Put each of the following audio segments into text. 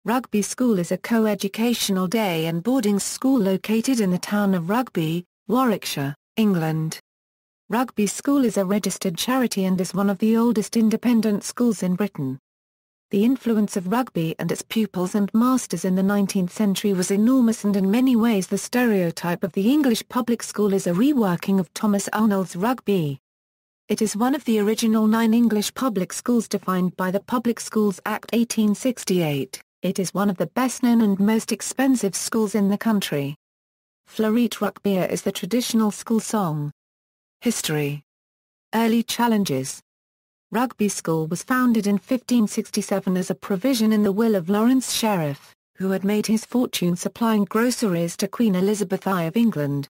Rugby School is a co-educational day and boarding school located in the town of Rugby, Warwickshire, England. Rugby School is a registered charity and is one of the oldest independent schools in Britain. The influence of rugby and its pupils and masters in the 19th century was enormous, and in many ways the stereotype of the English public school is a reworking of Thomas Arnold's Rugby. It is one of the original 9 English public schools defined by the Public Schools Act 1868. It is one of the best-known and most expensive schools in the country. Floreat Rugbeia is the traditional school song. History. Early challenges. Rugby School was founded in 1567 as a provision in the will of Lawrence Sheriff, who had made his fortune supplying groceries to Queen Elizabeth I of England.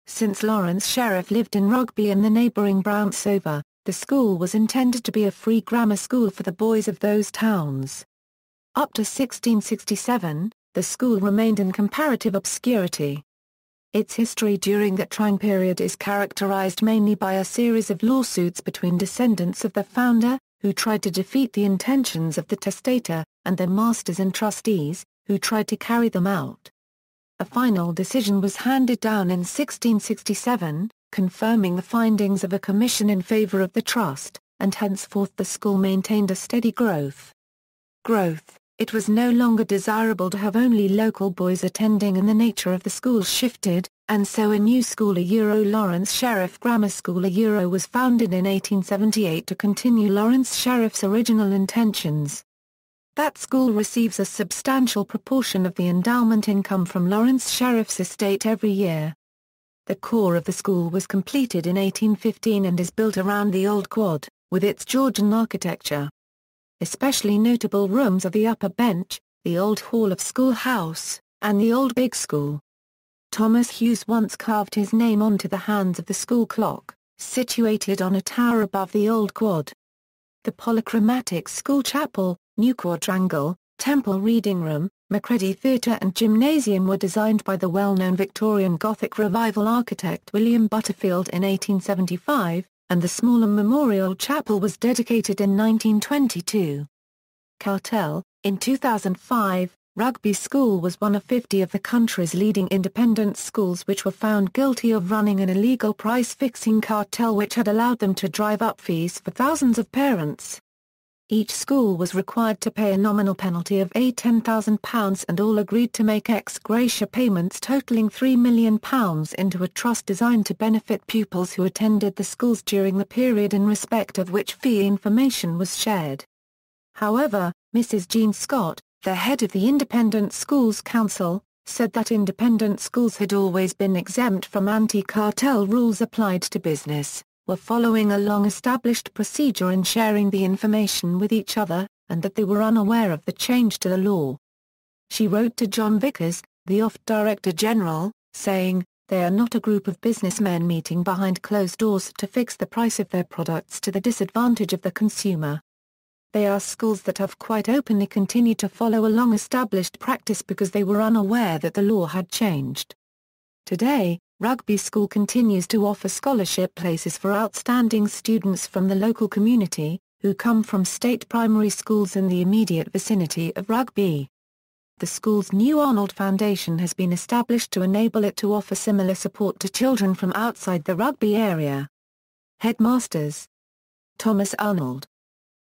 Since Lawrence Sheriff lived in Rugby and the neighbouring Brownsover, the school was intended to be a free grammar school for the boys of those towns. Up to 1667, the school remained in comparative obscurity. Its history during that trying period is characterized mainly by a series of lawsuits between descendants of the founder, who tried to defeat the intentions of the testator, and their masters and trustees, who tried to carry them out. A final decision was handed down in 1667, confirming the findings of a commission in favor of the trust, and henceforth the school maintained a steady growth. It was no longer desirable to have only local boys attending, and the nature of the school shifted, and so a new school, Lawrence Sheriff Grammar School was founded in 1878 to continue Lawrence Sheriff's original intentions. That school receives a substantial proportion of the endowment income from Lawrence Sheriff's estate every year. The core of the school was completed in 1815 and is built around the Old Quad, with its Georgian architecture. Especially notable rooms are the Upper Bench, the Old Hall of School House, and the Old Big School. Thomas Hughes once carved his name onto the hands of the school clock, situated on a tower above the Old Quad. The polychromatic school chapel, New Quadrangle, Temple Reading Room, Macready Theatre and Gymnasium were designed by the well-known Victorian Gothic Revival architect William Butterfield in 1875, and the smaller Memorial Chapel was dedicated in 1922. Cartel. In 2005, Rugby School was one of 50 of the country's leading independent schools which were found guilty of running an illegal price-fixing cartel which had allowed them to drive up fees for thousands of parents. Each school was required to pay a nominal penalty of £10,000 and all agreed to make ex gratia payments totaling £3 million into a trust designed to benefit pupils who attended the schools during the period in respect of which fee information was shared. However, Mrs. Jean Scott, the head of the Independent Schools Council, said that independent schools had always been exempt from anti-cartel rules applied to business, were following a long-established procedure in sharing the information with each other, and that they were unaware of the change to the law. She wrote to John Vickers, the OFT Director General, saying, "They are not a group of businessmen meeting behind closed doors to fix the price of their products to the disadvantage of the consumer. They are schools that have quite openly continued to follow a long-established practice because they were unaware that the law had changed." Today, Rugby School continues to offer scholarship places for outstanding students from the local community, who come from state primary schools in the immediate vicinity of Rugby. The school's new Arnold Foundation has been established to enable it to offer similar support to children from outside the Rugby area. Headmasters. Thomas Arnold.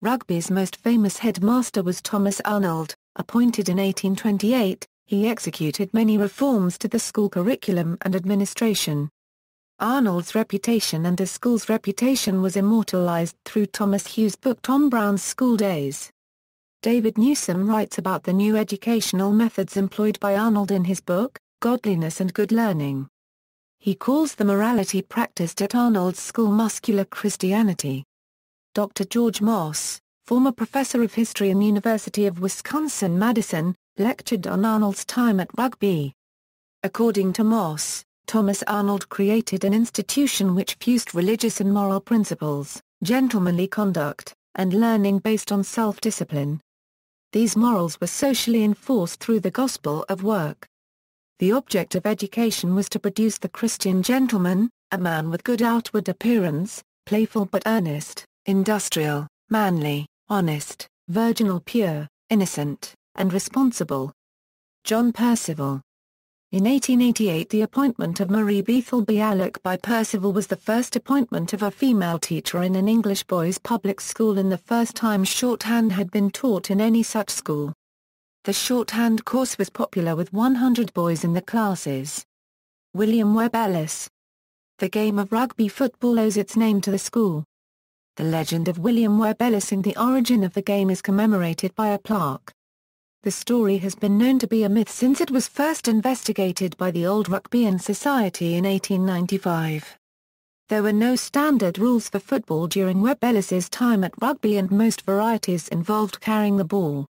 Rugby's most famous headmaster was Thomas Arnold, appointed in 1828. He executed many reforms to the school curriculum and administration. Arnold's reputation and the school's reputation was immortalized through Thomas Hughes' book Tom Brown's School Days. David Newsom writes about the new educational methods employed by Arnold in his book, Godliness and Good Learning. He calls the morality practiced at Arnold's school muscular Christianity. Dr. George Moss, former professor of history in the University of Wisconsin-Madison, lectured on Arnold's time at Rugby. According to Moss, Thomas Arnold created an institution which fused religious and moral principles, gentlemanly conduct, and learning based on self-discipline. These morals were socially enforced through the gospel of work. The object of education was to produce the Christian gentleman, a man with good outward appearance, playful but earnest, industrial, manly, honest, virginal, pure, innocent, and responsible. John Percival. In 1888 the appointment of Marie Bethel Bialik by Percival was the first appointment of a female teacher in an English boys' public school and the first time shorthand had been taught in any such school. The shorthand course was popular with 100 boys in the classes. William Webb Ellis. The game of rugby football owes its name to the school. The legend of William Webb Ellis and the origin of the game is commemorated by a plaque. The story has been known to be a myth since it was first investigated by the Old Rugbeian Society in 1895. There were no standard rules for football during Webb Ellis's time at rugby and most varieties involved carrying the ball.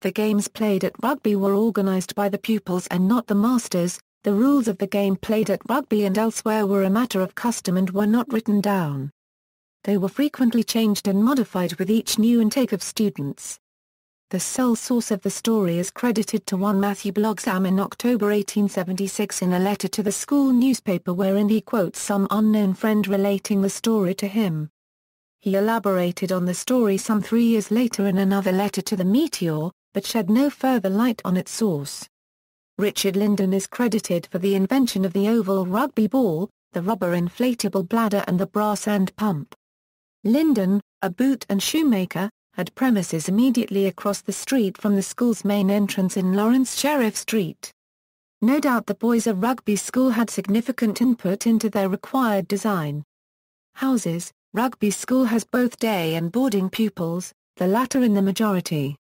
The games played at rugby were organised by the pupils and not the masters. The rules of the game played at rugby and elsewhere were a matter of custom and were not written down. They were frequently changed and modified with each new intake of students. The sole source of the story is credited to one Matthew Bloxham in October 1876 in a letter to the school newspaper wherein he quotes some unknown friend relating the story to him. He elaborated on the story some 3 years later in another letter to the Meteor, but shed no further light on its source. Richard Linden is credited for the invention of the oval rugby ball, the rubber inflatable bladder and the brass end pump. Linden, a boot and shoemaker, had premises immediately across the street from the school's main entrance in Lawrence Sheriff Street. No doubt the boys of Rugby School had significant input into their required design. Houses. Rugby School has both day and boarding pupils, the latter in the majority.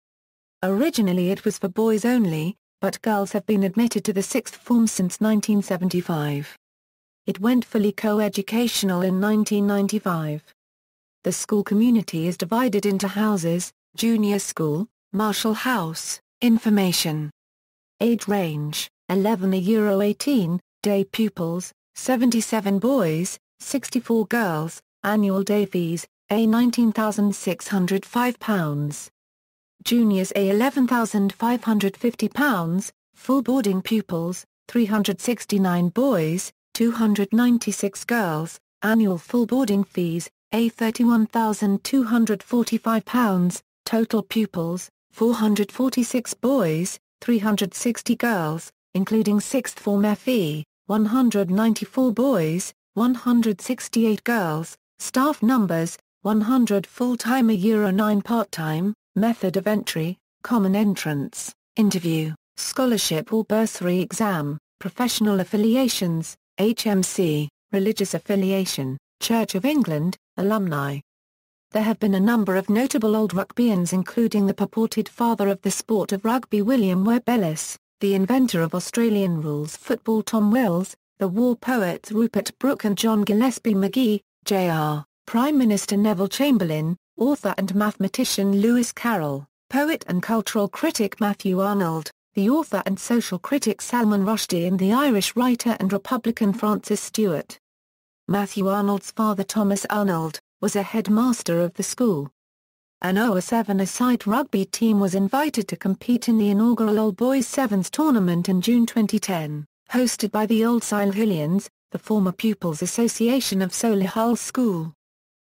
Originally it was for boys only, but girls have been admitted to the sixth form since 1975. It went fully co-educational in 1995. The school community is divided into houses, junior school, Marshall House, information. Age range, 11–18, day pupils, 77 boys, 64 girls, annual day fees, A £19,605. Juniors A £11,550, full boarding pupils, 369 boys, 296 girls, annual full boarding fees, A £31,245, total pupils, 446 boys, 360 girls, including sixth form FE, 194 boys, 168 girls, staff numbers, 100 full-time €9 part-time, method of entry, common entrance, interview, scholarship or bursary exam, professional affiliations, HMC, religious affiliation, Church of England, alumni. There have been a number of notable Old Rugbeians including the purported father of the sport of rugby William Webb Ellis, the inventor of Australian rules football Tom Wills, the war poets Rupert Brooke and John Gillespie Magee, Jr., Prime Minister Neville Chamberlain, author and mathematician Lewis Carroll, poet and cultural critic Matthew Arnold, the author and social critic Salman Rushdie and the Irish writer and Republican Francis Stewart. Matthew Arnold's father Thomas Arnold, was a headmaster of the school. An 0-7-a-side rugby team was invited to compete in the inaugural Old Boys Sevens tournament in June 2010, hosted by the Old Silhillians, the former Pupils Association of Solihull School.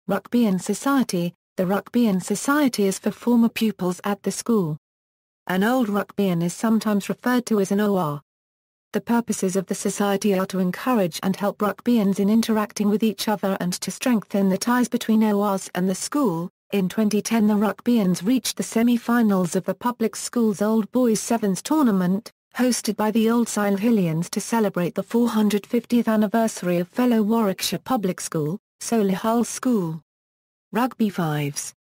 Rugbeian Society. The Rugbeian Society is for former pupils at the school. An Old Rugbeian is sometimes referred to as an OR. The purposes of the society are to encourage and help Rugbeians in interacting with each other and to strengthen the ties between ORs and the school. In 2010 the Rugbeians reached the semi-finals of the public school's Old Boys Sevens tournament, hosted by the Old Silhillians to celebrate the 450th anniversary of fellow Warwickshire Public School, Solihull School. Rugby Fives.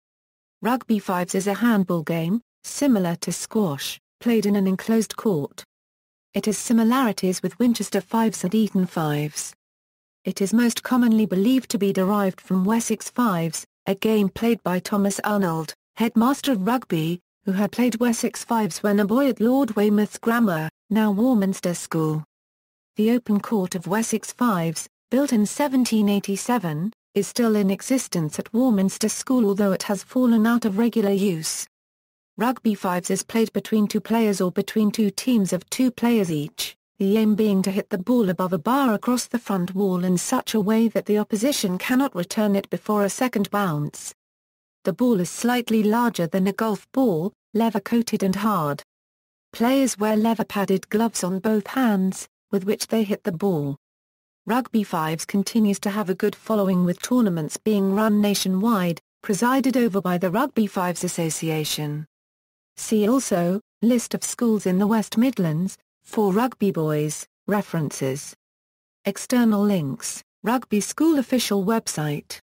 Rugby Fives is a handball game, similar to squash, played in an enclosed court. It has similarities with Winchester Fives and Eton Fives. It is most commonly believed to be derived from Wessex Fives, a game played by Thomas Arnold, headmaster of rugby, who had played Wessex Fives when a boy at Lord Weymouth's Grammar, now Warminster School. The open court of Wessex Fives, built in 1787, is still in existence at Warminster School although it has fallen out of regular use. Rugby Fives is played between two players or between two teams of 2 players each, the aim being to hit the ball above a bar across the front wall in such a way that the opposition cannot return it before a second bounce. The ball is slightly larger than a golf ball, leather-coated and hard. Players wear leather-padded gloves on both hands, with which they hit the ball. Rugby Fives continues to have a good following, with tournaments being run nationwide, presided over by the Rugby Fives Association. See also, List of schools in the West Midlands, for rugby boys, references. External links, Rugby School official website.